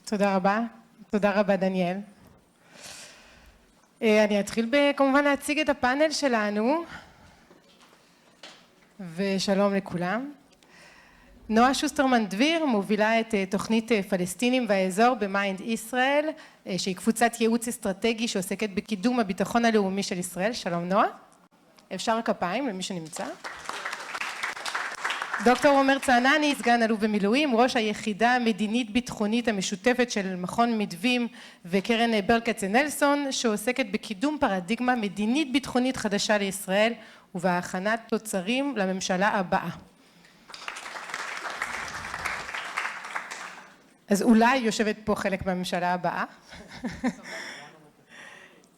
תודה רבה. תודה רבה, דניאל. אני אתחיל כמובן להציג את הפאנל שלנו, ושלום לכולם. נועה שוסטרמן דביר מובילה את תוכנית פלסטינים והאזור במיינד ישראל, שהיא קבוצת ייעוץ אסטרטגי שעוסקת בקידום הביטחון הלאומי של ישראל. שלום נועה. אפשר כפיים למי שנמצא. דוקטור עומר צענני, סגן אלוף במילואים, ראש היחידה המדינית ביטחונית המשותפת של מכון מדווים וקרן ברל כצנלסון, שעוסקת בקידום פרדיגמה מדינית ביטחונית חדשה לישראל ובהכנת תוצרים לממשלה הבאה. אז אולי יושבת פה חלק מהממשלה הבאה.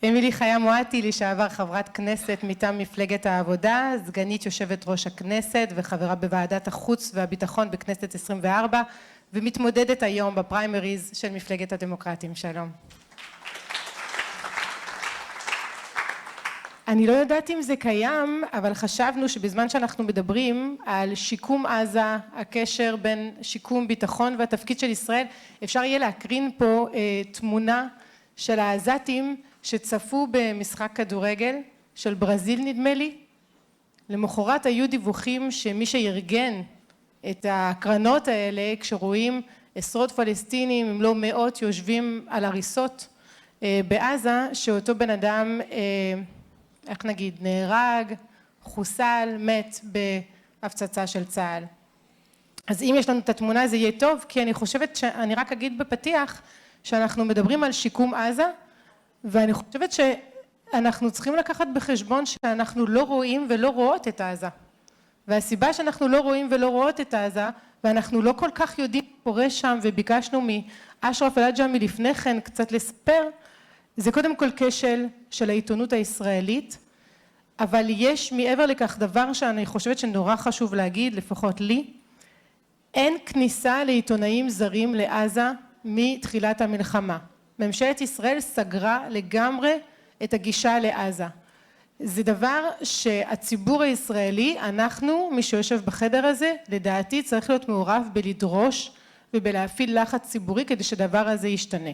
אמילי חיה מואטי, לשעבר חברת כנסת מטעם מפלגת העבודה, סגנית יושבת ראש הכנסת וחברה בוועדת החוץ והביטחון בכנסת 24, ומתמודדת היום בפריימריז של מפלגת הדמוקרטים. שלום. אני לא יודעת אם זה קיים, אבל חשבנו שבזמן שאנחנו מדברים על שיקום עזה, הקשר בין שיקום ביטחון והתפקיד של ישראל, אפשר יהיה להקרין פה תמונה של העזתים שצפו במשחק כדורגל של ברזיל נדמה לי. למחרת היו דיווחים שמי שארגן את הקרנות האלה, כשרואים עשרות פלסטינים אם לא מאות יושבים על הריסות בעזה, שאותו בן אדם איך נגיד נהרג, חוסל, מת בהפצצה של צה"ל. אז אם יש לנו את התמונה זה יהיה טוב, כי אני חושבת שאני רק אגיד בפתיח שאנחנו מדברים על שיקום עזה, ואני חושבת שאנחנו צריכים לקחת בחשבון שאנחנו לא רואים ולא רואות את עזה. והסיבה שאנחנו לא רואים ולא רואות את עזה, ואנחנו לא כל כך יודעים מה קורה שם, וביקשנו מאשרף אל-עג'מי לפני כן קצת לספר, זה קודם כל כשל של העיתונות הישראלית, אבל יש מעבר לכך דבר שאני חושבת שנורא חשוב להגיד, לפחות לי, אין כניסה לעיתונאים זרים לעזה מתחילת המלחמה. ממשלת ישראל סגרה לגמרי את הגישה לעזה. זה דבר שהציבור הישראלי, אנחנו, מי שיושב בחדר הזה, לדעתי צריך להיות מעורב בלדרוש ובלהפעיל לחץ ציבורי כדי שדבר הזה ישתנה.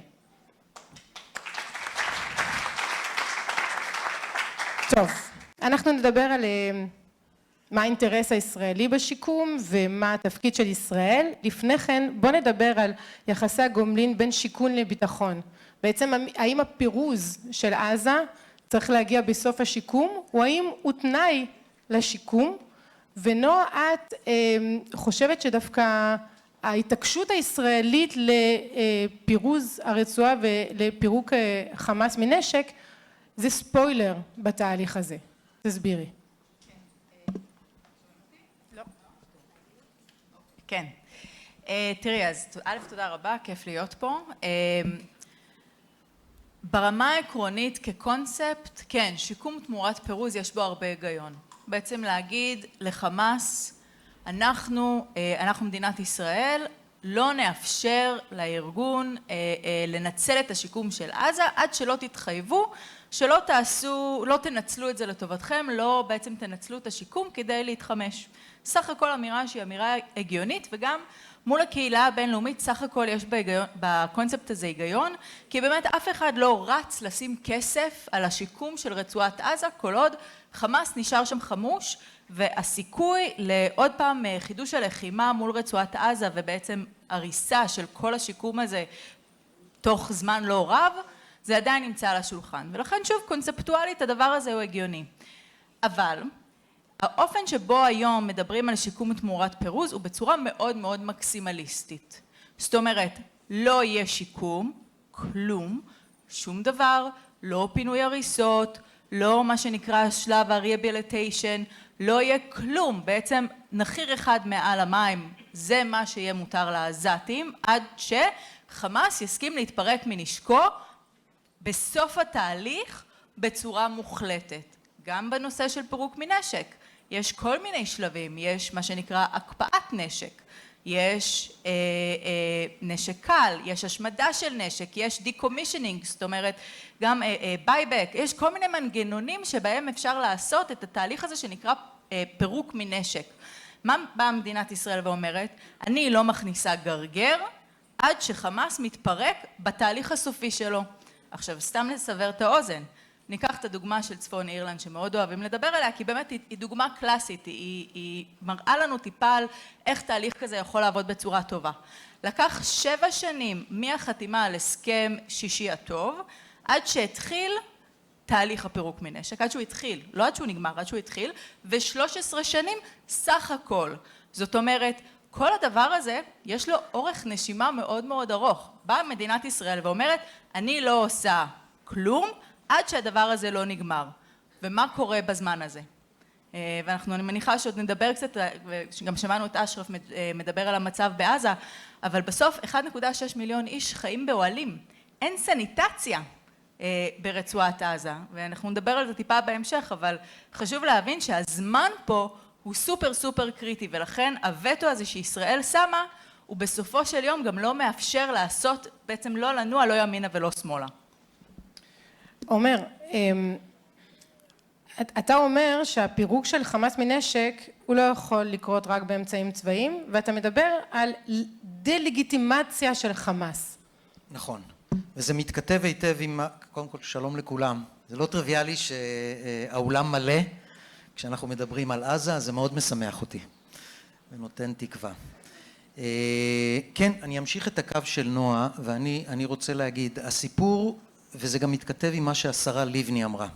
טוב, אנחנו נדבר על מה האינטרס הישראלי בשיקום ומה התפקיד של ישראל. לפני כן בוא נדבר על יחסי הגומלין בין שיכון לביטחון. בעצם האם הפירוז של עזה צריך להגיע בסוף השיקום, או האם הוא תנאי לשיקום? ונועה, את חושבת שדווקא ההתעקשות הישראלית לפירוז הרצועה ולפירוק חמאס מנשק, זה ספוילר בתהליך הזה. תסבירי. כן. תראי, אז א', תודה רבה, כיף להיות פה. ברמה העקרונית כקונספט, כן, שיקום תמורת פירוז יש בו הרבה היגיון. בעצם להגיד לחמאס, אנחנו מדינת ישראל, לא נאפשר לארגון לנצל את השיקום של עזה, עד שלא תתחייבו, שלא לא תנצלו את זה לטובתכם, לא בעצם תנצלו את השיקום כדי להתחמש. סך הכל אמירה שהיא אמירה הגיונית, וגם מול הקהילה הבינלאומית סך הכל יש בקונספט הזה היגיון, כי באמת אף אחד לא רץ לשים כסף על השיקום של רצועת עזה, כל עוד חמאס נשאר שם חמוש, והסיכוי לעוד פעם חידוש הלחימה מול רצועת עזה, ובעצם הריסה של כל השיקום הזה תוך זמן לא רב, זה עדיין נמצא על השולחן. ולכן שוב, קונספטואלית הדבר הזה הוא הגיוני. אבל האופן שבו היום מדברים על שיקום תמורת פירוז הוא בצורה מאוד מאוד מקסימליסטית. זאת אומרת, לא יהיה שיקום, כלום, שום דבר, לא פינוי הריסות, לא מה שנקרא שלב ה-rehabilitation, לא יהיה כלום. בעצם נחיר אחד מעל המים, זה מה שיהיה מותר לעזתים, עד שחמאס יסכים להתפרק מנשקו בסוף התהליך בצורה מוחלטת. גם בנושא של פירוק מנשק. יש כל מיני שלבים, יש מה שנקרא הקפאת נשק, יש נשק קל, יש השמדה של נשק, יש decommissioning, זאת אומרת גם buyback, יש כל מיני מנגנונים שבהם אפשר לעשות את התהליך הזה שנקרא פירוק מנשק. מה באה מדינת ישראל ואומרת? אני לא מכניסה גרגר, עד שחמאס מתפרק בתהליך הסופי שלו. עכשיו, סתם לסבר את האוזן, ניקח את הדוגמה של צפון אירלנד שמאוד אוהבים לדבר עליה, כי באמת היא דוגמה קלאסית, היא מראה לנו טיפה על איך תהליך כזה יכול לעבוד בצורה טובה. לקח 7 שנים מהחתימה על הסכם שישי הטוב, עד שהתחיל תהליך הפירוק מנשק, עד שהוא התחיל, לא עד שהוא נגמר, עד שהוא התחיל, ו13 שנים סך הכל. זאת אומרת, כל הדבר הזה, יש לו אורך נשימה מאוד מאוד ארוך. באה מדינת ישראל ואומרת, אני לא עושה כלום, עד שהדבר הזה לא נגמר. ומה קורה בזמן הזה? אני מניחה שעוד נדבר קצת, וגם שמענו את אשרף מדבר על המצב בעזה, אבל בסוף 1.6 מיליון איש חיים באוהלים. אין סניטציה ברצועת עזה, ואנחנו נדבר על זה טיפה בהמשך, אבל חשוב להבין שהזמן פה הוא סופר סופר קריטי, ולכן הווטו הזה שישראל שמה, הוא בסופו של יום גם לא מאפשר לעשות, בעצם לא לנוע, לא ימינה ולא שמאלה. עומר, אתה אומר שהפירוק של חמאס מנשק הוא לא יכול לקרות רק באמצעים צבאיים, ואתה מדבר על דה-לגיטימציה של חמאס. נכון, וזה מתכתב היטב עם, קודם כל שלום לכולם, זה לא טריוויאלי שהאולם מלא כשאנחנו מדברים על עזה, זה מאוד משמח אותי ונותן תקווה. כן, אני אמשיך את הקו של נועה, ואני רוצה להגיד, הסיפור, וזה גם מתכתב עם מה שהשרה לבני אמרה,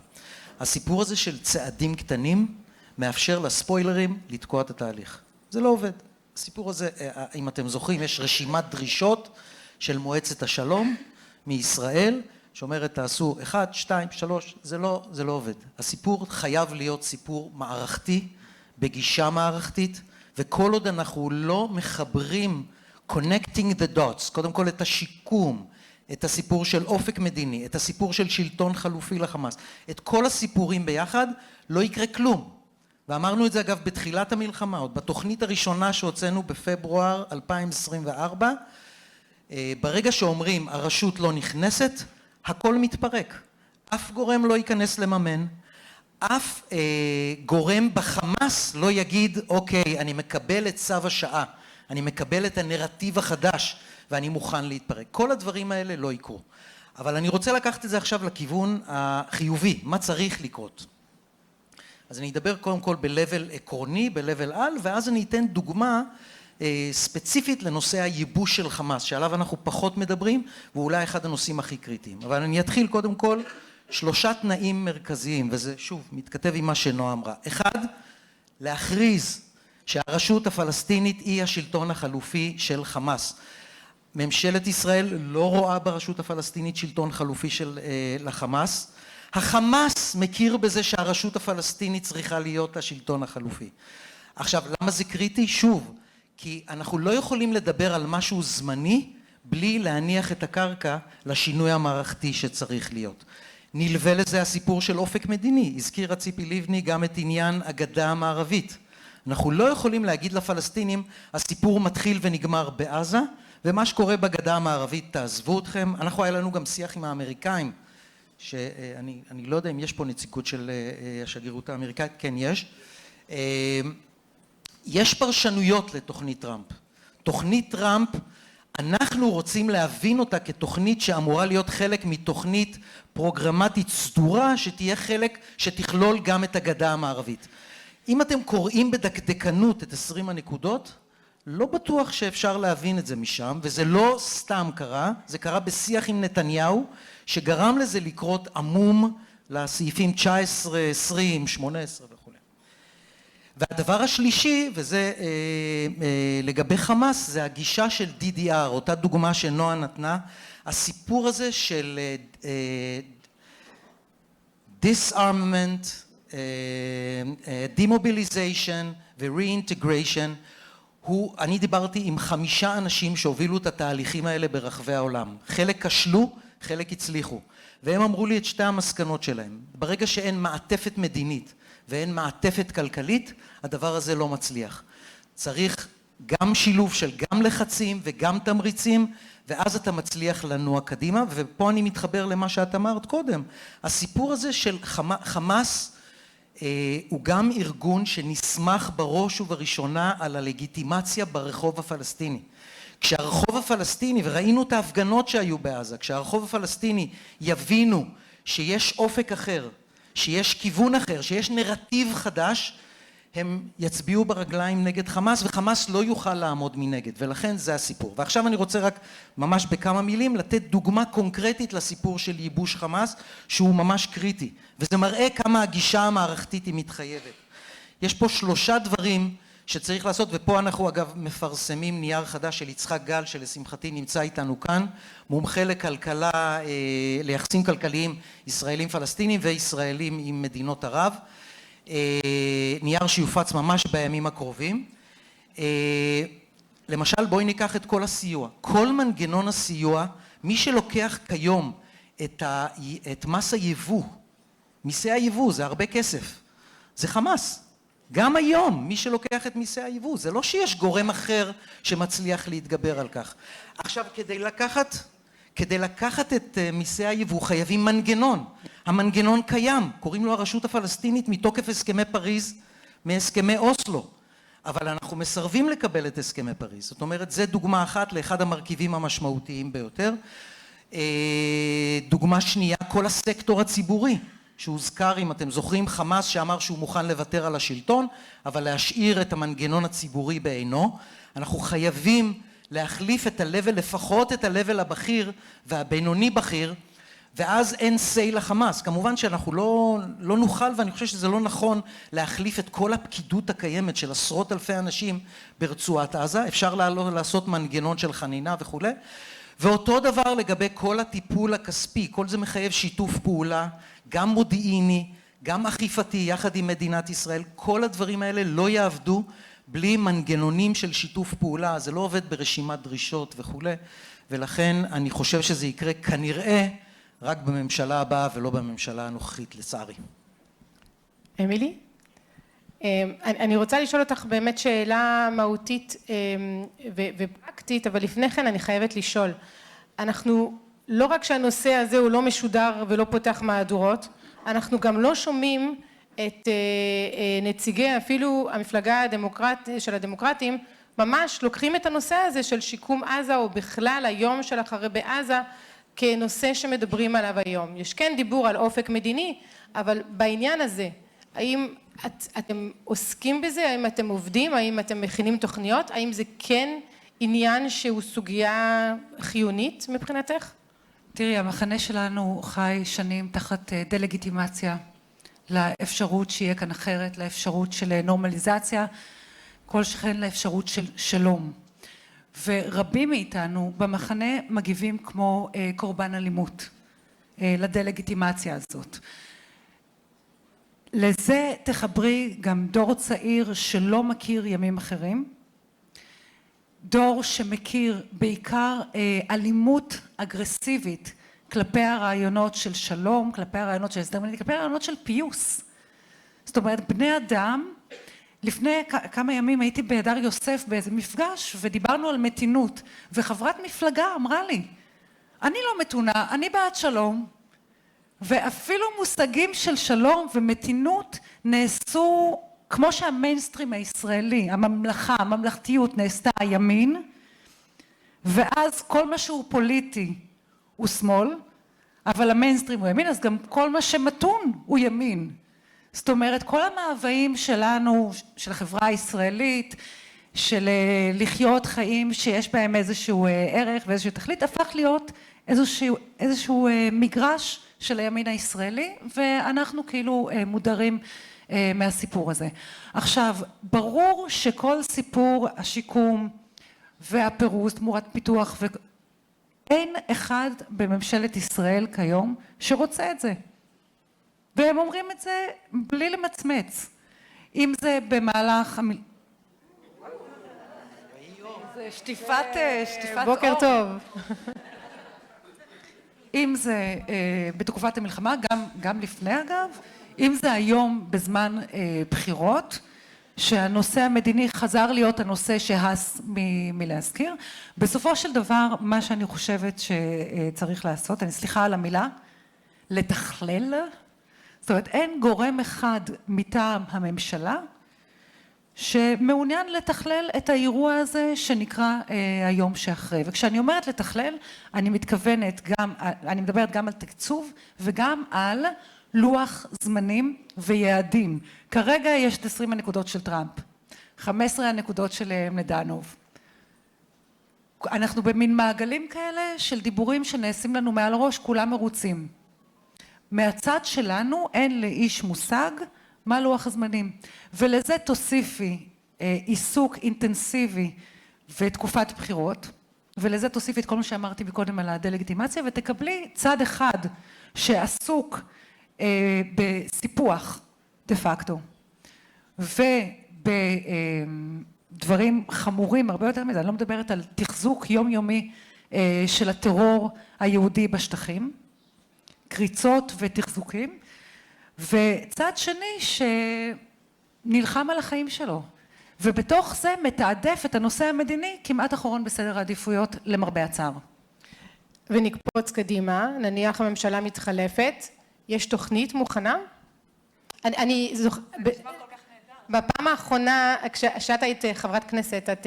הסיפור הזה של צעדים קטנים מאפשר לספוילרים לתקוע את התהליך. זה לא עובד. הסיפור הזה, אם אתם זוכרים, יש רשימת דרישות של מועצת השלום מישראל, שאומרת תעשו 1, 2, 3, זה לא עובד. הסיפור חייב להיות סיפור מערכתי, בגישה מערכתית, וכל עוד אנחנו לא מחברים, connecting the dots, קודם כל את השיקום, את הסיפור של אופק מדיני, את הסיפור של שלטון חלופי לחמאס, את כל הסיפורים ביחד, לא יקרה כלום. ואמרנו את זה אגב בתחילת המלחמה, עוד בתוכנית הראשונה שהוצאנו בפברואר 2024, ברגע שאומרים הרשות לא נכנסת, הכל מתפרק. אף גורם לא ייכנס לממן, אף גורם בחמאס לא יגיד, אוקיי, אני מקבל את צו השעה, אני מקבל את הנרטיב החדש, ואני מוכן להתפרק. כל הדברים האלה לא יקרו. אבל אני רוצה לקחת את זה עכשיו לכיוון החיובי, מה צריך לקרות. אז אני אדבר קודם כל ב-level עקרוני, ב-level על, ואז אני אתן דוגמה ספציפית לנושא הייבוש של חמאס, שעליו אנחנו פחות מדברים, והוא אולי אחד הנושאים הכי קריטיים. אבל אני אתחיל קודם כל 3 תנאים מרכזיים, וזה שוב מתכתב עם מה שנועה אמרה. 1, להכריז שהרשות הפלסטינית היא השלטון החלופי של חמאס. ממשלת ישראל לא רואה ברשות הפלסטינית שלטון חלופי לחמאס. החמאס מכיר בזה שהרשות הפלסטינית צריכה להיות השלטון החלופי. עכשיו, למה זה קריטי? שוב, כי אנחנו לא יכולים לדבר על משהו זמני בלי להניח את הקרקע לשינוי המערכתי שצריך להיות. נלווה לזה הסיפור של אופק מדיני. הזכירה ציפי לבני גם את עניין הגדה המערבית. אנחנו לא יכולים להגיד לפלסטינים, הסיפור מתחיל ונגמר בעזה, ומה שקורה בגדה המערבית תעזבו אתכם. היה לנו גם שיח עם האמריקאים, שאני לא יודע אם יש פה נציגות של השגרירות האמריקאית, כן יש. יש פרשנויות לתוכנית טראמפ. תוכנית טראמפ, אנחנו רוצים להבין אותה כתוכנית שאמורה להיות חלק מתוכנית פרוגרמטית סדורה, שתהיה חלק שתכלול גם את הגדה המערבית. אם אתם קוראים בדקדקנות את 20 הנקודות, לא בטוח שאפשר להבין את זה משם, וזה לא סתם קרה, זה קרה בשיח עם נתניהו, שגרם לזה לקרות עמום לסעיפים 19, 20, 18 וכו'. והדבר השלישי, וזה לגבי חמאס, זה הגישה של DDR, אותה דוגמה שנועה נתנה, הסיפור הזה של disarmament, demobilization ו-reintegration, אני דיברתי עם 5 אנשים שהובילו את התהליכים האלה ברחבי העולם. חלק כשלו, חלק הצליחו. והם אמרו לי את 2 המסקנות שלהם. ברגע שאין מעטפת מדינית ואין מעטפת כלכלית, הדבר הזה לא מצליח. צריך גם שילוב של גם לחצים וגם תמריצים, ואז אתה מצליח לנוע קדימה. ופה אני מתחבר למה שאת אמרת קודם. הסיפור הזה של חמאס, הוא גם ארגון שנסמך בראש ובראשונה על הלגיטימציה ברחוב הפלסטיני. כשהרחוב הפלסטיני, וראינו את ההפגנות שהיו בעזה, כשהרחוב הפלסטיני יבינו שיש אופק אחר, שיש כיוון אחר, שיש נרטיב חדש, הם יצביעו ברגליים נגד חמאס, וחמאס לא יוכל לעמוד מנגד, ולכן זה הסיפור. ועכשיו אני רוצה רק ממש בכמה מילים לתת דוגמה קונקרטית לסיפור של ייבוש חמאס, שהוא ממש קריטי, וזה מראה כמה הגישה המערכתית היא מתחייבת. יש פה 3 דברים שצריך לעשות, ופה אנחנו אגב מפרסמים נייר חדש של יצחק גל, שלשמחתי נמצא איתנו כאן, מומחה לכלכלה, ליחסים כלכליים ישראלים פלסטינים וישראלים עם מדינות ערב, נייר שיופץ ממש בימים הקרובים. למשל, בואי ניקח את כל הסיוע. כל מנגנון הסיוע, מי שלוקח כיום את מס היבוא, מיסי היבוא, זה הרבה כסף, זה חמאס. גם היום, מי שלוקח את מיסי היבוא, זה לא שיש גורם אחר שמצליח להתגבר על כך. עכשיו, כדי לקחת את מיסי היבוא חייבים מנגנון. המנגנון קיים, קוראים לו הרשות הפלסטינית מתוקף הסכמי פריז, מהסכמי אוסלו. אבל אנחנו מסרבים לקבל את הסכמי פריז. זאת אומרת, זה דוגמה אחת לאחד המרכיבים המשמעותיים ביותר. דוגמה שנייה, כל הסקטור הציבורי, שהוזכר, אם אתם זוכרים, חמאס שאמר שהוא מוכן לוותר על השלטון, אבל להשאיר את המנגנון הציבורי בעינו. אנחנו חייבים להחליף את הלבל, לפחות את הלבל הבכיר והבינוני בכיר, ואז אין סי לחמאס. כמובן שאנחנו לא נוכל, ואני חושב שזה לא נכון להחליף את כל הפקידות הקיימת של עשרות אלפי אנשים ברצועת עזה. אפשר לעשות מנגנון של חנינה וכו'. ואותו דבר לגבי כל הטיפול הכספי, כל זה מחייב שיתוף פעולה, גם מודיעיני, גם אכיפתי, יחד עם מדינת ישראל. כל הדברים האלה לא יעבדו בלי מנגנונים של שיתוף פעולה, זה לא עובד ברשימת דרישות וכו', ולכן אני חושב שזה יקרה כנראה רק בממשלה הבאה ולא בממשלה הנוכחית, לצערי. אמילי? אני רוצה לשאול אותך באמת שאלה מהותית ופרקטית, אבל לפני כן אני חייבת לשאול. אנחנו, לא רק שהנושא הזה הוא לא משודר ולא פותח מהדורות, אנחנו גם לא שומעים את נציגי אפילו המפלגה של הדמוקרטים, ממש לוקחים את הנושא הזה של שיקום עזה או בכלל היום של אחרי בעזה כנושא שמדברים עליו היום. יש כן דיבור על אופק מדיני, אבל בעניין הזה, האם אתם עוסקים בזה? האם אתם עובדים? האם אתם מכינים תוכניות? האם זה כן עניין שהוא סוגיה חיונית מבחינתך? תראי, המחנה שלנו חי שנים תחת דה-לגיטימציה לאפשרות שיהיה כאן אחרת, לאפשרות של נורמליזציה, כל שכן לאפשרות של שלום. ורבים מאיתנו במחנה מגיבים כמו קורבן אלימות לדה-לגיטימציה הזאת. לזה תחברי גם דור צעיר שלא מכיר ימים אחרים, דור שמכיר בעיקר אלימות אגרסיבית כלפי הרעיונות של שלום, כלפי הרעיונות של הסדר מדיני, כלפי הרעיונות של פיוס. זאת אומרת, בני אדם, לפני כמה ימים הייתי בהדר יוסף באיזה מפגש ודיברנו על מתינות, וחברת מפלגה אמרה לי, אני לא מתונה, אני בעד שלום, ואפילו מושגים של שלום ומתינות נעשו כמו שהמיינסטרים הישראלי, הממלכה, הממלכתיות נעשתה הימין, ואז כל מה שהוא פוליטי הוא שמאל, אבל המיינסטרים הוא ימין, אז גם כל מה שמתון הוא ימין. זאת אומרת, כל המאוויים שלנו, של החברה הישראלית, של לחיות חיים שיש בהם איזשהו ערך ואיזשהו תכלית, הפך להיות איזשהו מגרש של הימין הישראלי, ואנחנו כאילו מודרים מהסיפור הזה. עכשיו, ברור שכל סיפור השיקום והפירוס, תמורת פיתוח, אין אחד בממשלת ישראל כיום שרוצה את זה. והם אומרים את זה בלי למצמץ. אם זה במהלך... זה שטיפת בוקר טוב. אם זה בתקופת המלחמה, גם לפני אגב, אם זה היום בזמן בחירות, שהנושא המדיני חזר להיות הנושא שהס מלהזכיר, בסופו של דבר מה שאני חושבת שצריך לעשות, אני סליחה על המילה, לתכלל, זאת אומרת אין גורם אחד מטעם הממשלה שמעוניין לתכלל את האירוע הזה שנקרא היום שאחרי. וכשאני אומרת לתכלל, אני מדברת גם על תקצוב וגם על לוח זמנים ויעדים. כרגע יש את 20 הנקודות של טראמפ, 15 הנקודות של נדנוב. אנחנו במין מעגלים כאלה של דיבורים שנעשים לנו מעל ראש, כולם מרוצים. מהצד שלנו אין לאיש מושג מה לוח הזמנים, ולזה תוסיפי עיסוק אינטנסיבי ותקופת בחירות, ולזה תוסיפי את כל מה שאמרתי מקודם על הדלגיטימציה, ותקבלי צד אחד שעסוק בסיפוח דה פקטו, ובדברים חמורים הרבה יותר מזה, אני לא מדברת על תחזוק יומיומי של הטרור היהודי בשטחים, קריצות ותחזוקים, וצד שני שנלחם על החיים שלו, ובתוך זה מתעדף את הנושא המדיני כמעט אחרון בסדר העדיפויות למרבה הצער. ונקפוץ קדימה, נניח הממשלה מתחלפת, יש תוכנית מוכנה? אני זוכרת, בפעם האחרונה, כשאת היית חברת כנסת, את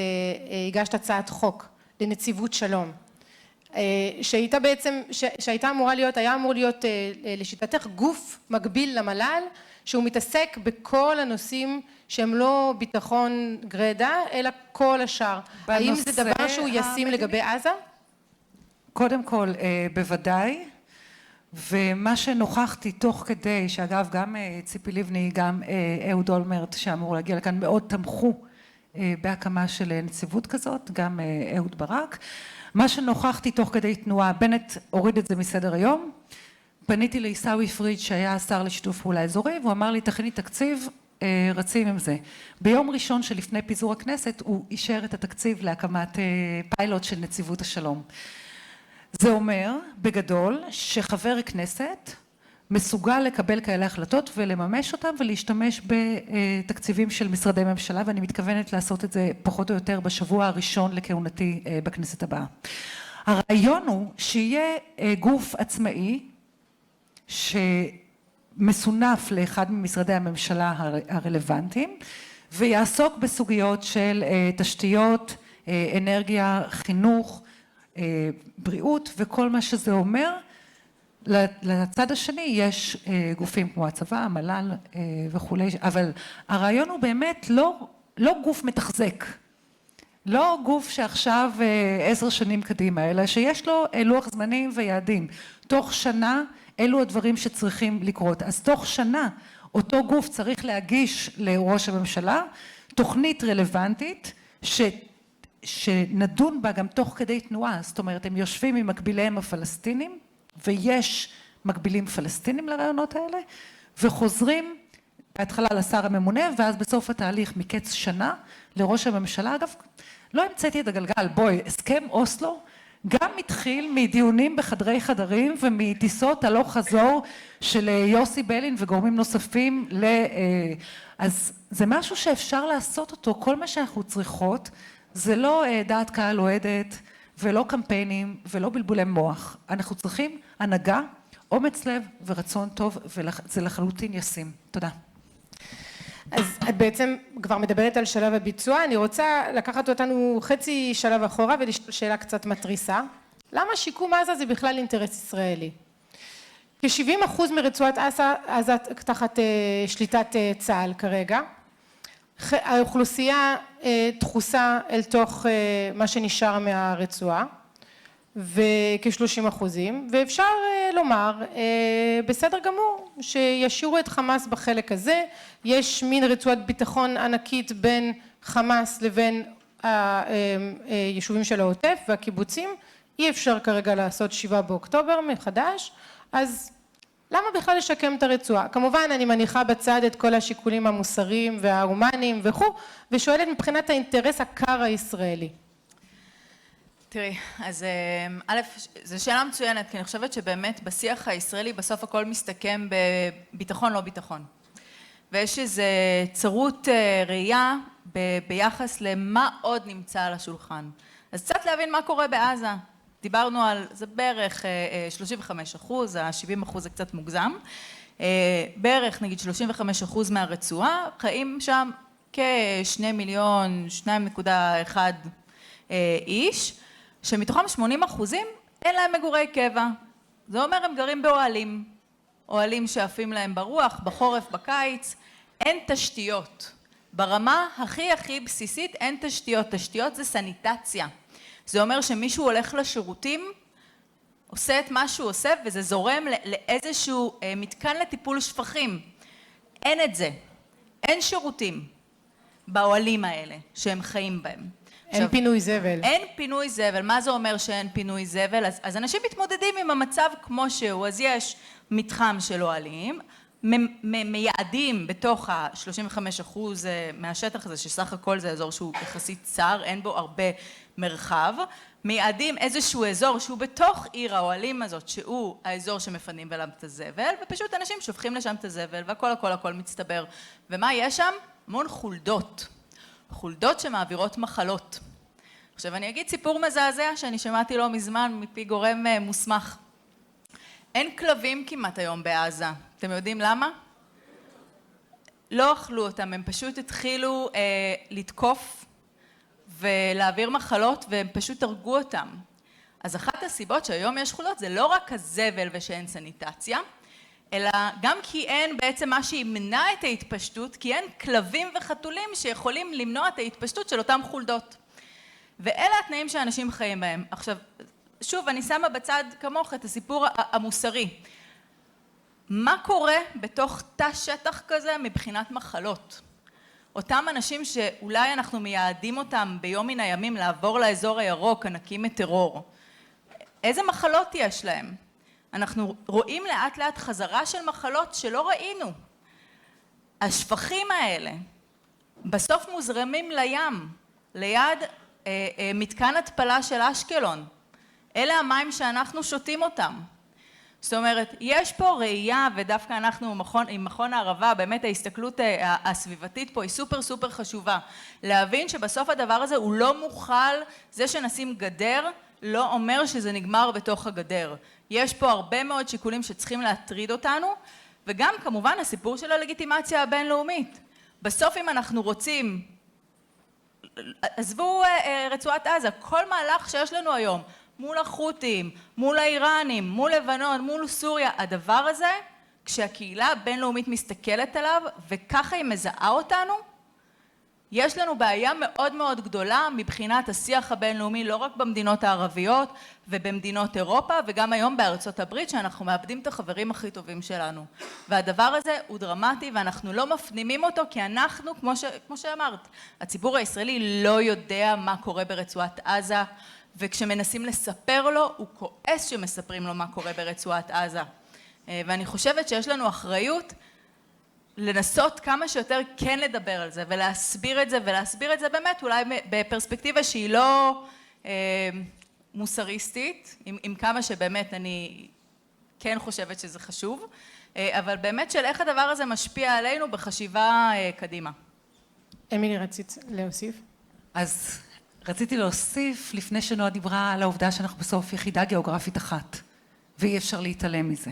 הגשת הצעת חוק לנציבות שלום, שהייתה אמורה להיות, היה אמור להיות לשיטתך גוף מקביל למל"ל, שהוא מתעסק בכל הנושאים שהם לא ביטחון גרידא, אלא כל השאר. האם זה דבר שהוא ישים לגבי עזה? קודם כל, בוודאי, ומה שנוכחתי תוך כדי, שאגב גם ציפי לבני, גם אהוד אולמרט שאמור להגיע לכאן, מאוד תמכו בהקמה של נציבות כזאת, גם אהוד ברק. מה שנוכחתי תוך כדי תנועה, בנט הוריד את זה מסדר היום, פניתי לעיסאווי פריג' שהיה השר לשיתוף פעולה אזורי, והוא אמר לי תכיני תקציב, רצים עם זה. ביום ראשון שלפני פיזור הכנסת הוא אישר את התקציב להקמת פיילוט של נציבות השלום. זה אומר בגדול שחבר כנסת מסוגל לקבל כאלה החלטות ולממש אותם ולהשתמש בתקציבים של משרדי ממשלה, ואני מתכוונת לעשות את זה פחות או יותר בשבוע הראשון לכהונתי בכנסת הבאה. הרעיון הוא שיהיה גוף עצמאי שמסונף לאחד ממשרדי הממשלה הרלוונטיים ויעסוק בסוגיות של תשתיות, אנרגיה, חינוך, בריאות וכל מה שזה אומר. לצד השני יש גופים כמו הצבא, המל"ל וכולי, אבל הרעיון הוא באמת לא גוף מתחזק, לא גוף שעכשיו 10 שנים קדימה, אלא שיש לו לוח זמנים ויעדים. תוך שנה אלו הדברים שצריכים לקרות. אז תוך שנה אותו גוף צריך להגיש לראש הממשלה תוכנית רלוונטית שנדון בה גם תוך כדי תנועה. זאת אומרת, הם יושבים עם מקביליהם הפלסטינים, ויש מקבילים פלסטינים לרעיונות האלה, וחוזרים בהתחלה לשר הממונה, ואז בסוף התהליך מקץ שנה לראש הממשלה. אגב, לא המצאתי את הגלגל, בואי, הסכם אוסלו גם התחיל מדיונים בחדרי חדרים ומטיסות הלוך חזור של יוסי בלין וגורמים נוספים. אז זה משהו שאפשר לעשות אותו. כל מה שאנחנו צריכות זה לא דעת קהל אוהדת ולא קמפיינים ולא בלבולי מוח. אנחנו צריכים הנהגה, אומץ לב ורצון טוב, וזה לחלוטין ישים. תודה. אז את בעצם כבר מדברת על שלב הביצוע, אני רוצה לקחת אותנו חצי שלב אחורה ולשאול שאלה קצת מטריסה. למה שיקום עזה זה בכלל אינטרס ישראלי? כ-70% מרצועת עזה תחת שליטת צה"ל כרגע. האוכלוסייה דחוסה אל תוך מה שנשאר מהרצועה, וכ-30%, ואפשר לומר בסדר גמור שישאירו את חמאס בחלק הזה. יש מין רצועת ביטחון ענקית בין חמאס לבין היישובים של העוטף והקיבוצים. אי אפשר כרגע לעשות 7 באוקטובר מחדש, אז למה בכלל לשקם את הרצועה? כמובן אני מניחה בצד את כל השיקולים המוסריים וההומניים וכו', ושואלת מבחינת האינטרס הקר הישראלי. תראי, אז א', זו שאלה מצוינת, כי אני חושבת שבאמת בשיח הישראלי בסוף הכל מסתכם בביטחון לא ביטחון. ויש איזו צרות ראייה ביחס למה עוד נמצא על השולחן. אז קצת להבין מה קורה בעזה. דיברנו על זה בערך 35%, ה-70% זה קצת מוגזם. בערך נגיד 35% מהרצועה חיים שם כ2 מיליון, 2.1 איש, שמתוכם 80% אין להם מגורי קבע. זה אומר הם גרים באוהלים, אוהלים שעפים להם ברוח, בחורף, בקיץ, אין תשתיות. ברמה הכי בסיסית אין תשתיות, תשתיות זה סניטציה. זה אומר שמישהו הולך לשירותים, עושה את מה שהוא עושה וזה זורם לאיזשהו מתקן לטיפול שפכים. אין את זה, אין שירותים באוהלים האלה שהם חיים בהם. אין פינוי זבל. אין פינוי זבל. מה זה אומר שאין פינוי זבל? אז אנשים מתמודדים עם המצב כמו שהוא. אז יש מתחם של אוהלים, מייעדים בתוך ה-35% מהשטח הזה, שסך הכל זה אזור שהוא יחסית צר, אין בו הרבה מרחב, מייעדים איזשהו אזור שהוא בתוך עיר האוהלים הזאת, שהוא האזור שמפנים אליו את הזבל, ופשוט אנשים שופכים לשם את הזבל, והכל מצטבר. ומה יש שם? המון חולדות. חולדות שמעבירות מחלות. עכשיו אני אגיד סיפור מזעזע שאני שמעתי לא מזמן מפי גורם מוסמך. אין כלבים כמעט היום בעזה. אתם יודעים למה? לא אכלו אותם, הם פשוט התחילו לתקוף ולהעביר מחלות והם פשוט הרגו אותם. אז אחת הסיבות שהיום יש חולדות זה לא רק הזבל ושאין סניטציה, אלא גם כי אין בעצם מה שימנע את ההתפשטות, כי אין כלבים וחתולים שיכולים למנוע את ההתפשטות של אותם חולדות. ואלה התנאים שאנשים חיים בהם. עכשיו, שוב, אני שמה בצד כמוך את הסיפור המוסרי. מה קורה בתוך תא שטח כזה מבחינת מחלות? אותם אנשים שאולי אנחנו מייעדים אותם ביום מן הימים לעבור לאזור הירוק, הנקי מטרור. איזה מחלות יש להם? אנחנו רואים לאט לאט חזרה של מחלות שלא ראינו. השפכים האלה בסוף מוזרמים לים, ליד מתקן התפלה של אשקלון. אלה המים שאנחנו שותים אותם. זאת אומרת, יש פה ראייה, ודווקא אנחנו עם מכון הערבה, באמת ההסתכלות הסביבתית פה היא סופר חשובה. להבין שבסוף הדבר הזה הוא לא מוכל, זה שנשים גדר לא אומר שזה נגמר בתוך הגדר. יש פה הרבה מאוד שיקולים שצריכים להטריד אותנו, וגם כמובן הסיפור של הלגיטימציה הבינלאומית. בסוף אם אנחנו רוצים, עזבו רצועת עזה, כל מהלך שיש לנו היום, מול החות'ים, מול האיראנים, מול לבנון, מול סוריה, הדבר הזה, כשהקהילה הבינלאומית מסתכלת עליו, וככה היא מזהה אותנו, יש לנו בעיה מאוד גדולה מבחינת השיח הבינלאומי, לא רק במדינות הערביות ובמדינות אירופה, וגם היום בארצות הברית, שאנחנו מאבדים את החברים הכי טובים שלנו. והדבר הזה הוא דרמטי, ואנחנו לא מפנימים אותו, כי אנחנו, כמו שאמרת, הציבור הישראלי לא יודע מה קורה ברצועת עזה, וכשמנסים לספר לו, הוא כועס שמספרים לו מה קורה ברצועת עזה. ואני חושבת שיש לנו אחריות לנסות כמה שיותר כן לדבר על זה, ולהסביר את זה, ולהסביר את זה באמת אולי בפרספקטיבה שהיא לא מוסריסטית, עם כמה שבאמת אני כן חושבת שזה חשוב, אבל באמת של איך הדבר הזה משפיע עלינו בחשיבה קדימה. אמילי, רצית להוסיף? אז רציתי להוסיף, לפני שנועה דיברה על העובדה שאנחנו בסוף יחידה גיאוגרפית אחת, ואי אפשר להתעלם מזה.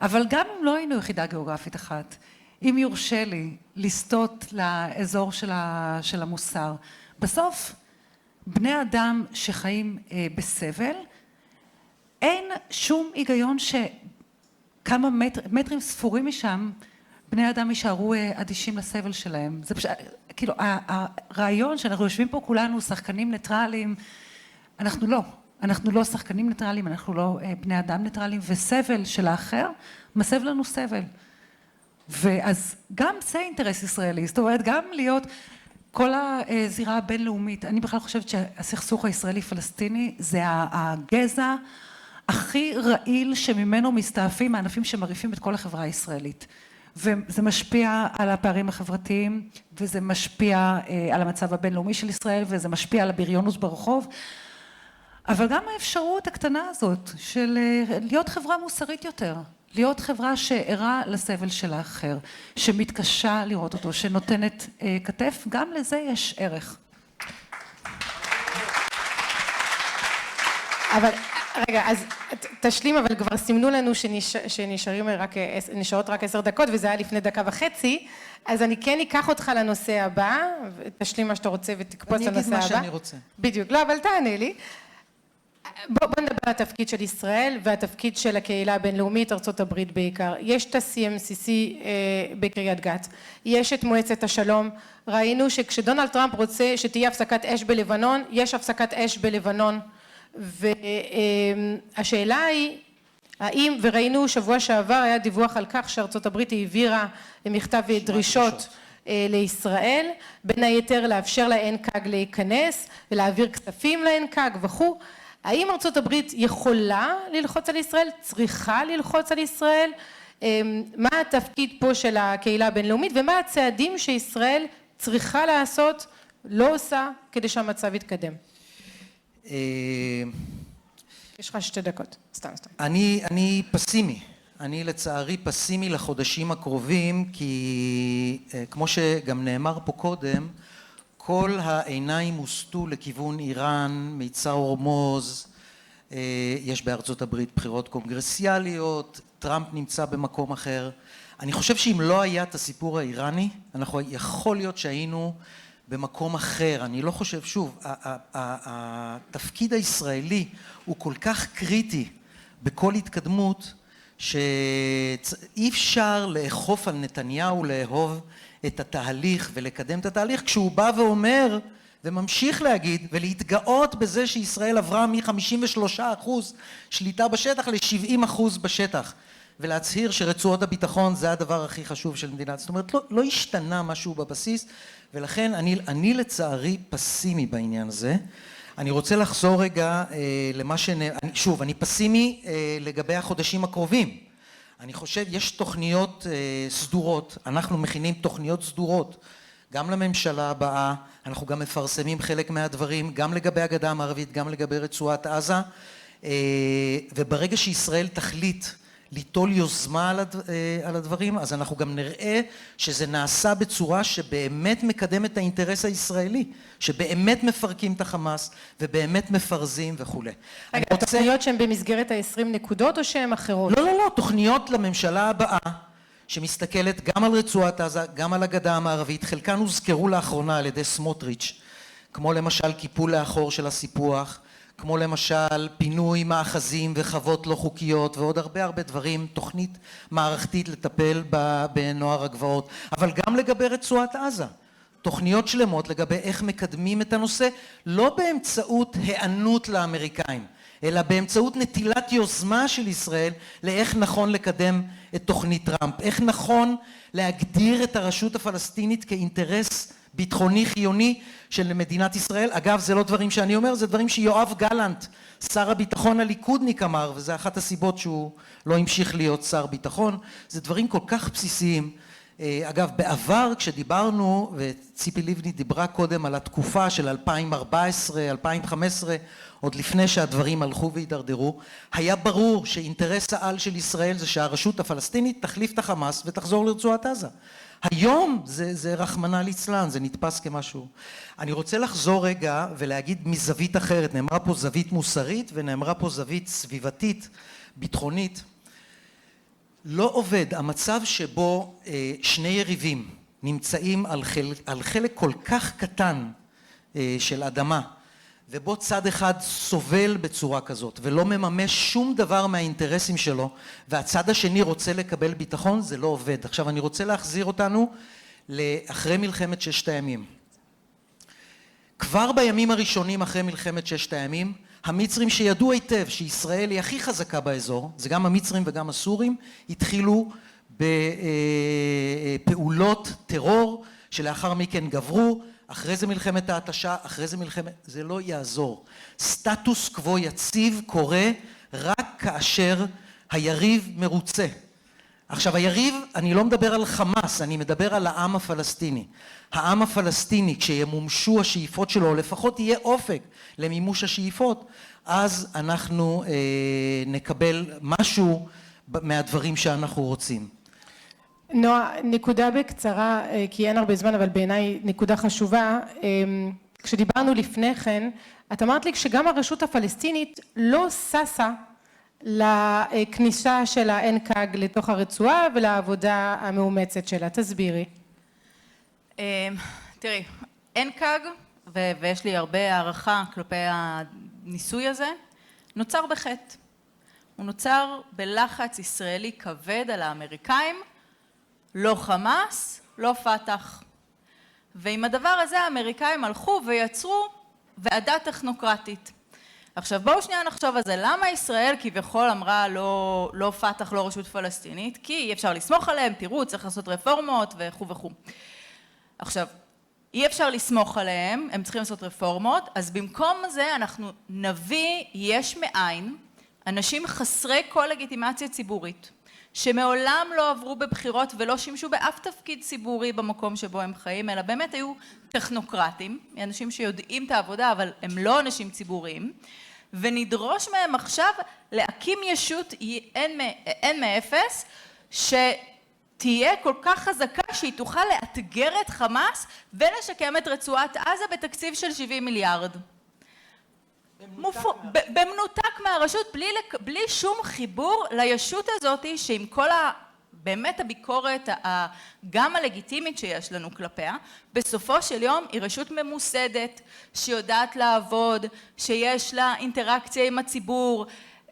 אבל גם אם לא היינו יחידה גיאוגרפית אחת, אם יורשה לי לסטות לאזור של המוסר, בסוף בני אדם שחיים בסבל, אין שום היגיון שכמה מטרים ספורים משם, בני אדם יישארו אדישים לסבל שלהם. זה פשוט, כאילו, הרעיון שאנחנו יושבים פה כולנו שחקנים ניטרליים, אנחנו לא שחקנים ניטרליים, אנחנו לא בני אדם ניטרליים, וסבל של האחר מסב לנו סבל. ואז גם זה אינטרס ישראלי, זאת אומרת, גם להיות כל הזירה הבינלאומית, אני בכלל חושבת שהסכסוך הישראלי-פלסטיני זה הגזע הכי רעיל שממנו מסתעפים הענפים שמרעיפים את כל החברה הישראלית. וזה משפיע על הפערים החברתיים, וזה משפיע על המצב הבינלאומי של ישראל, וזה משפיע על הבריונות ברחוב, אבל גם האפשרות הקטנה הזאת של להיות חברה מוסרית יותר, להיות חברה שערה לסבל של האחר, שמתקשה לראות אותו, שנותנת כתף, גם לזה יש ערך. אבל רגע, אז תשלים, אבל כבר סימנו לנו שנשארות רק 10 דקות, וזה היה לפני 1.5 דקות, אז אני כן אקח אותך לנושא הבא, תשלים מה שאתה רוצה ותקפוץ לנושא הבא. אני אגיד מה שאני רוצה. בדיוק, לא, אבל תענה לי. בוא נדבר על התפקיד של ישראל והתפקיד של הקהילה הבינלאומית, ארצות הברית בעיקר. יש את ה-CMCC בקריית גת, יש את מועצת השלום. ראינו שכשדונלד טראמפ רוצה שתהיה הפסקת אש בלבנון, יש הפסקת אש בלבנון. והשאלה היא, האם, וראינו שבוע שעבר היה דיווח על כך שארצות הברית העבירה מכתב דרישות לישראל, בין היתר לאפשר ל-NCAG להיכנס ולהעביר כספים ל-NCAG וכו'. האם ארצות הברית יכולה ללחוץ על ישראל, צריכה ללחוץ על ישראל? מה התפקיד פה של הקהילה הבינלאומית ומה הצעדים שישראל צריכה לעשות, לא עושה, כדי שהמצב יתקדם? יש לך 2 דקות, סתם. אני פסימי, אני לצערי פסימי לחודשים הקרובים, כי כמו שגם נאמר פה קודם, כל העיניים הוסטו לכיוון איראן, מיצר הורמוז, יש בארצות הברית בחירות קונגרסיאליות, טראמפ נמצא במקום אחר. אני חושב שאם לא היה את הסיפור האיראני, יכול להיות שהיינו במקום אחר. אני לא חושב, שוב, התפקיד הישראלי הוא כל כך קריטי בכל התקדמות, שאי אפשר לאכוף על נתניהו לאהוב את התהליך ולקדם את התהליך, כשהוא בא ואומר וממשיך להגיד ולהתגאות בזה שישראל עברה מ-53% שליטה בשטח ל-70% בשטח, ולהצהיר שרצועות הביטחון זה הדבר הכי חשוב של מדינת. זאת אומרת, לא השתנה משהו בבסיס, ולכן אני לצערי פסימי בעניין הזה. אני רוצה לחזור רגע למה שוב, אני פסימי לגבי החודשים הקרובים. אני חושב, יש תוכניות סדורות, אנחנו מכינים תוכניות סדורות, גם לממשלה הבאה, אנחנו גם מפרסמים חלק מהדברים, גם לגבי הגדה המערבית, גם לגבי רצועת עזה, וברגע שישראל תחליט ליטול יוזמה על הדברים, אז אנחנו גם נראה שזה נעשה בצורה שבאמת מקדם את האינטרס הישראלי, שבאמת מפרקים את החמאס ובאמת מפרזים וכו'. רגע, תוכניות שהן במסגרת ה-20 נקודות או שהן אחרות? לא, תוכניות לממשלה הבאה, שמסתכלת גם על רצועת עזה, גם על הגדה המערבית, חלקן הוזכרו לאחרונה על ידי סמוטריץ', כמו למשל קיפול לאחור של הסיפוח, כמו למשל פינוי מאחזים וחוות לא חוקיות ועוד הרבה דברים, תוכנית מערכתית לטפל בנוער הגבעות, אבל גם לגבי רצועת עזה, תוכניות שלמות לגבי איך מקדמים את הנושא, לא באמצעות הענות לאמריקאים, אלא באמצעות נטילת יוזמה של ישראל לאיך נכון לקדם את תוכנית טראמפ, איך נכון להגדיר את הרשות הפלסטינית כאינטרס ביטחוני חיוני של מדינת ישראל. אגב, זה לא דברים שאני אומר, זה דברים שיואב גלנט, שר הביטחון הליכודניק, אמר, וזה אחת הסיבות שהוא לא המשיך להיות שר ביטחון. זה דברים כל כך בסיסיים. אגב, בעבר כשדיברנו, וציפי לבני דיברה קודם על התקופה של 2014, 2015, עוד לפני שהדברים הלכו והידרדרו, היה ברור שאינטרס העל של ישראל זה שהרשות הפלסטינית תחליף את החמאס ותחזור לרצועת עזה. היום זה רחמנא ליצלן, זה נתפס כמשהו. אני רוצה לחזור רגע ולהגיד מזווית אחרת, נאמרה פה זווית מוסרית ונאמרה פה זווית סביבתית, ביטחונית. לא עובד המצב שבו שני יריבים נמצאים על חלק כל כך קטן של אדמה, ובו צד אחד סובל בצורה כזאת ולא מממש שום דבר מהאינטרסים שלו, והצד השני רוצה לקבל ביטחון, זה לא עובד. עכשיו אני רוצה להחזיר אותנו לאחרי מלחמת ששת הימים. כבר בימים הראשונים אחרי מלחמת ששת הימים, המצרים שידעו היטב שישראל היא הכי חזקה באזור, זה גם המצרים וגם הסורים, התחילו בפעולות טרור שלאחר מכן גברו, אחרי זה מלחמת ההתשה, אחרי זה מלחמת, זה לא יעזור. סטטוס קוו יציב קורה רק כאשר היריב מרוצה. עכשיו היריב, אני לא מדבר על חמאס, אני מדבר על העם הפלסטיני. העם הפלסטיני, כשימומשו השאיפות שלו, או לפחות יהיה אופק למימוש השאיפות, אז אנחנו נקבל משהו מהדברים שאנחנו רוצים. נועה, נקודה בקצרה, כי אין הרבה זמן, אבל בעיניי נקודה חשובה. כשדיברנו לפני כן, את אמרת לי שגם הרשות הפלסטינית לא ששה לכניסה של ה-NCAG לתוך הרצועה ולעבודה המאומצת שלה. תסבירי. תראי, NCAG, ויש לי הרבה הערכה כלפי הניסוי הזה, נוצר בחטא. הוא נוצר בלחץ ישראלי כבד על האמריקאים, לא חמאס, לא פתח. ועם הדבר הזה האמריקאים הלכו ויצרו ועדה טכנוקרטית. עכשיו בואו שנייה נחשוב על זה, למה ישראל כביכול אמרה לא פתח, לא רשות פלסטינית? כי אי אפשר לסמוך עליהם, תראו, צריך לעשות רפורמות וכו' וכו'. עכשיו, אי אפשר לסמוך עליהם, הם צריכים לעשות רפורמות, אז במקום זה אנחנו נביא יש מאין, אנשים חסרי כל לגיטימציה ציבורית, שמעולם לא עברו בבחירות ולא שימשו באף תפקיד ציבורי במקום שבו הם חיים, אלא באמת היו טכנוקרטים, אנשים שיודעים את העבודה אבל הם לא אנשים ציבוריים, ונדרוש מהם עכשיו להקים ישות אין מאפס, שתהיה כל כך חזקה שהיא תוכל לאתגר את חמאס ולשקם את רצועת עזה בתקציב של 70 מיליארד. במנותק מהרשות, בלי שום חיבור לישות הזאת, שעם כל באמת הביקורת גם הלגיטימית שיש לנו כלפיה, בסופו של יום היא רשות ממוסדת, שיודעת לעבוד, שיש לה אינטראקציה עם הציבור,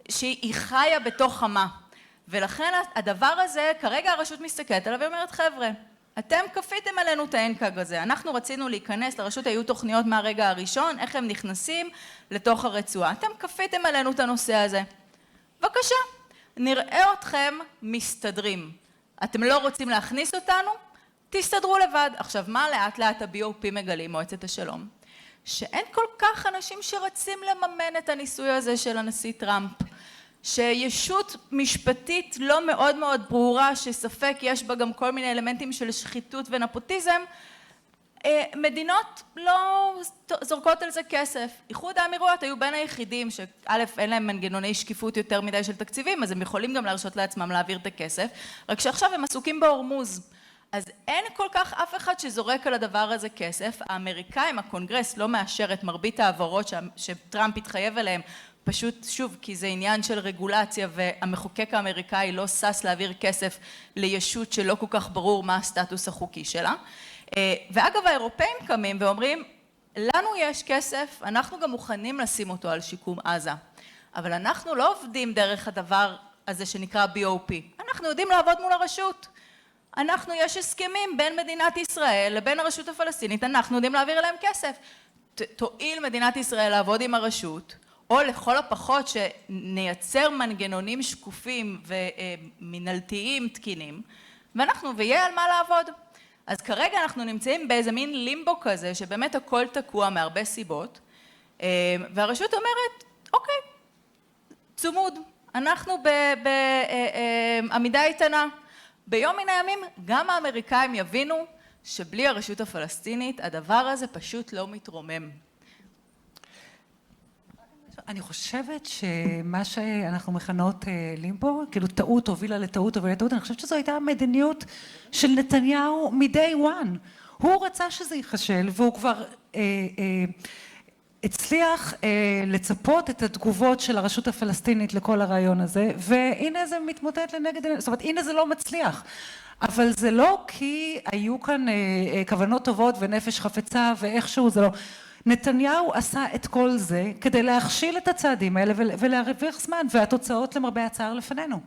שהיא חיה בתוך עמה. ולכן הדבר הזה, כרגע הרשות מסתכלת עליו ואומרת, חבר'ה, אתם כפיתם עלינו את ה-NCAG הזה, אנחנו רצינו להיכנס לרשות, היו תוכניות מהרגע הראשון, איך הם נכנסים לתוך הרצועה, אתם כפיתם עלינו את הנושא הזה. בבקשה, נראה אתכם מסתדרים. אתם לא רוצים להכניס אותנו? תסתדרו לבד. עכשיו, מה לאט לאט ה-BOP מגלים, מועצת השלום? שאין כל כך אנשים שרצים לממן את הניסוי הזה של הנשיא טראמפ. שישות משפטית לא מאוד מאוד ברורה, שספק יש בה גם כל מיני אלמנטים של שחיתות ונפוטיזם, מדינות לא זורקות על זה כסף. איחוד האמירויות היו בין היחידים שא' אין להם מנגנוני שקיפות יותר מדי של תקציבים, אז הם יכולים גם להרשות לעצמם להעביר את הכסף, רק שעכשיו הם עסוקים בהורמוז. אז אין כל כך אף אחד שזורק על הדבר הזה כסף. האמריקאים, הקונגרס לא מאשר את מרבית העברות שטראמפ התחייב אליהם, פשוט שוב כי זה עניין של רגולציה והמחוקק האמריקאי לא סס להעביר כסף לישות שלא כל כך ברור מה הסטטוס החוקי שלה. ואגב האירופאים קמים ואומרים לנו יש כסף, אנחנו גם מוכנים לשים אותו על שיקום עזה, אבל אנחנו לא עובדים דרך הדבר הזה שנקרא BOP, אנחנו יודעים לעבוד מול הרשות, יש הסכמים בין מדינת ישראל לבין הרשות הפלסטינית, אנחנו יודעים להעביר אליהם כסף, תועיל מדינת ישראל לעבוד עם הרשות, או לכל הפחות שנייצר מנגנונים שקופים ומנהלתיים תקינים, ויהיה על מה לעבוד. אז כרגע אנחנו נמצאים באיזה מין לימבו כזה, שבאמת הכל תקוע מהרבה סיבות, והרשות אומרת, אוקיי, צומוד, אנחנו בעמידה איתנה. ביום מן הימים גם האמריקאים יבינו שבלי הרשות הפלסטינית הדבר הזה פשוט לא מתרומם. אני חושבת שמה שאנחנו מכנות לימבו, כאילו טעות הובילה לטעות, אני חושבת שזו הייתה המדיניות של נתניהו מ-day one. הוא רצה שזה ייחשל, והוא כבר הצליח לצפות את התגובות של הרשות הפלסטינית לכל הרעיון הזה, והנה זה מתמוטט לנגד, זאת אומרת, הנה זה לא מצליח. אבל זה לא כי היו כאן כוונות טובות ונפש חפצה, ואיכשהו זה לא... נתניהו עשה את כל זה כדי להכשיל את הצעדים האלה ולהרוויח זמן, והתוצאות למרבה הצער לפנינו.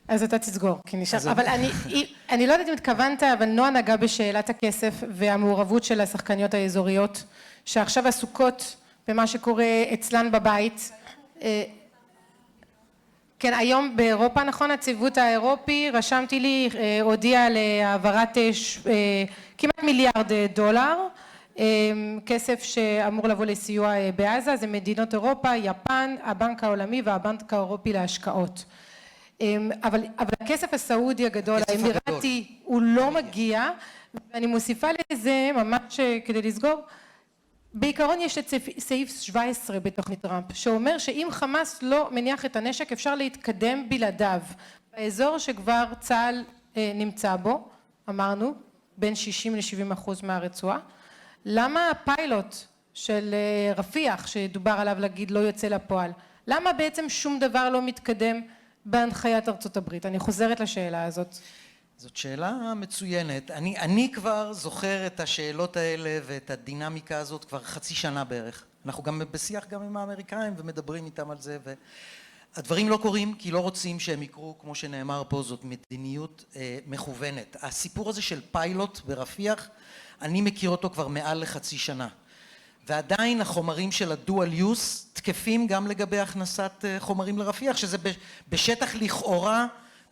אז אתה תסגור, כי נשאר. אבל אני לא יודעת אם התכוונת, אבל נועה נגע בשאלת הכסף והמעורבות של השחקניות האזוריות, שעכשיו עסוקות במה שקורה אצלן בבית. כן, היום באירופה, נכון, הציוות האירופי, רשמתי לי, הודיע להעברת כמעט $1 מיליארד, כסף שאמור לבוא לסיוע בעזה, זה מדינות אירופה, יפן, הבנק העולמי והבנק האירופי להשקעות. אבל הכסף הסעודי הגדול, האמירתי, הוא לא מגיע, ואני מוסיפה לזה ממש כדי לסגור, בעיקרון יש את סעיף 17 בתוכנית טראמפ, שאומר שאם חמאס לא מניח את הנשק אפשר להתקדם בלעדיו, באזור שכבר צה"ל נמצא בו, אמרנו, בין 60% ל-70% מהרצועה, למה הפיילוט של רפיח שדובר עליו להגיד לא יוצא לפועל? למה בעצם שום דבר לא מתקדם בהנחיית ארצות הברית? אני חוזרת לשאלה הזאת. זאת שאלה מצוינת. אני כבר זוכר את השאלות האלה ואת הדינמיקה הזאת כבר חצי שנה בערך. אנחנו גם בשיח גם עם האמריקאים ומדברים איתם על זה, והדברים לא קורים כי לא רוצים שהם יקרו, כמו שנאמר פה, זאת מדיניות מכוונת. הסיפור הזה של פיילוט ברפיח, אני מכיר אותו כבר מעל לחצי שנה. ועדיין החומרים של הדואל יוס תקפים גם לגבי הכנסת חומרים לרפיח, שזה בשטח לכאורה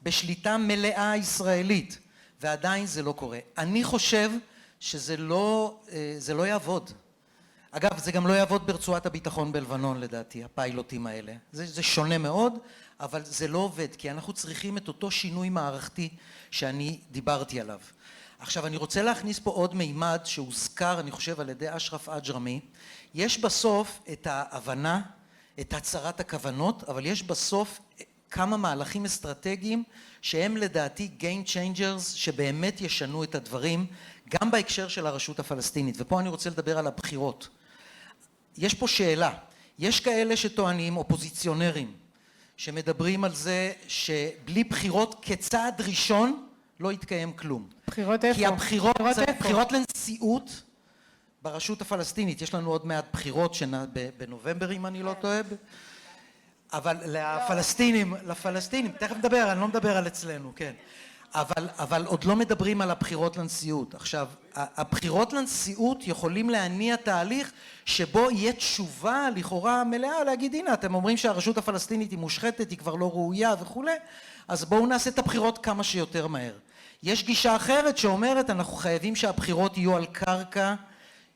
בשליטה מלאה ישראלית, ועדיין זה לא קורה. אני חושב שזה לא יעבוד. אגב, זה גם לא יעבוד ברצועת הביטחון בלבנון לדעתי, הפיילוטים האלה. זה שונה מאוד, אבל זה לא עובד, כי אנחנו צריכים את אותו שינוי מערכתי שאני דיברתי עליו. עכשיו, אני רוצה להכניס פה עוד מימד שהוזכר, אני חושב, על ידי אשרף אג'רמי. יש בסוף את ההבנה, את הצהרת הכוונות, אבל יש בסוף כמה מהלכים אסטרטגיים שהם לדעתי game changers שבאמת ישנו את הדברים, גם בהקשר של הרשות הפלסטינית. ופה אני רוצה לדבר על הבחירות. יש פה שאלה. יש כאלה שטוענים, אופוזיציונרים, שמדברים על זה שבלי בחירות כצעד ראשון לא יתקיים כלום. בחירות איפה? כי הבחירות לנשיאות ברשות הפלסטינית, יש לנו עוד מעט בחירות בנובמבר אם אני לא טועה, אבל לפלסטינים, תכף נדבר, אני לא מדבר על אצלנו, כן. אבל עוד לא מדברים על הבחירות לנשיאות. עכשיו, הבחירות לנשיאות יכולים להניע תהליך שבו יהיה תשובה לכאורה מלאה להגיד, הנה, אתם אומרים שהרשות הפלסטינית היא מושחתת, היא כבר לא ראויה וכו', אז בואו נעשה את הבחירות כמה שיותר מהר. יש גישה אחרת שאומרת, אנחנו חייבים שהבחירות יהיו על קרקע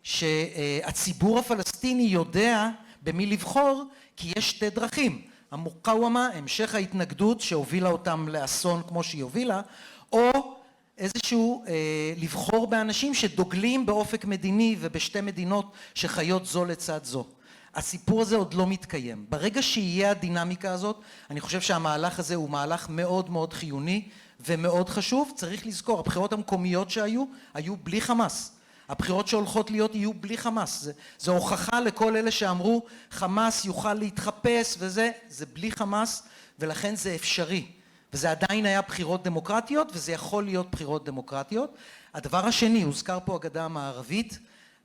שהציבור הפלסטיני יודע במי לבחור, כי יש שתי דרכים. המוקאוומה, המשך ההתנגדות שהובילה אותם לאסון כמו שהיא הובילה, או איזשהו לבחור באנשים שדוגלים באופק מדיני ובשתי מדינות שחיות זו לצד זו. הסיפור הזה עוד לא מתקיים. ברגע שיהיה הדינמיקה הזאת, אני חושב שהמהלך הזה הוא מהלך מאוד מאוד חיוני ומאוד חשוב. צריך לזכור, הבחירות המקומיות שהיו, היו בלי חמאס. הבחירות שהולכות להיות יהיו בלי חמאס. זה הוכחה לכל אלה שאמרו חמאס יוכל להתחפש וזה, זה בלי חמאס ולכן זה אפשרי. וזה עדיין היה בחירות דמוקרטיות וזה יכול להיות בחירות דמוקרטיות. הדבר השני, הוזכר פה הגדה המערבית,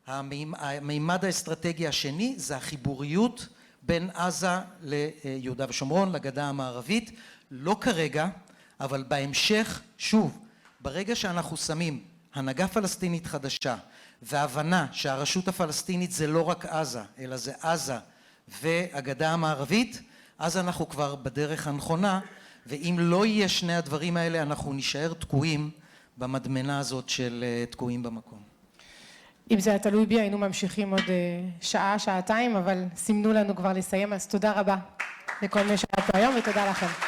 המימד האסטרטגי השני זה החיבוריות בין עזה ליהודה ושומרון, לגדה המערבית, לא כרגע, אבל בהמשך, שוב, ברגע שאנחנו שמים הנהגה פלסטינית חדשה והבנה שהרשות הפלסטינית זה לא רק עזה, אלא זה עזה והגדה המערבית, אז אנחנו כבר בדרך הנכונה, ואם לא יהיה שני הדברים האלה, אנחנו נשאר תקועים במדמנה הזאת של תקועים במקום. אם זה היה תלוי בי, היינו ממשיכים עוד שעה, שעתיים, אבל סימנו לנו כבר לסיים, אז תודה רבה לכל מי שהיה פה היום ותודה לכם.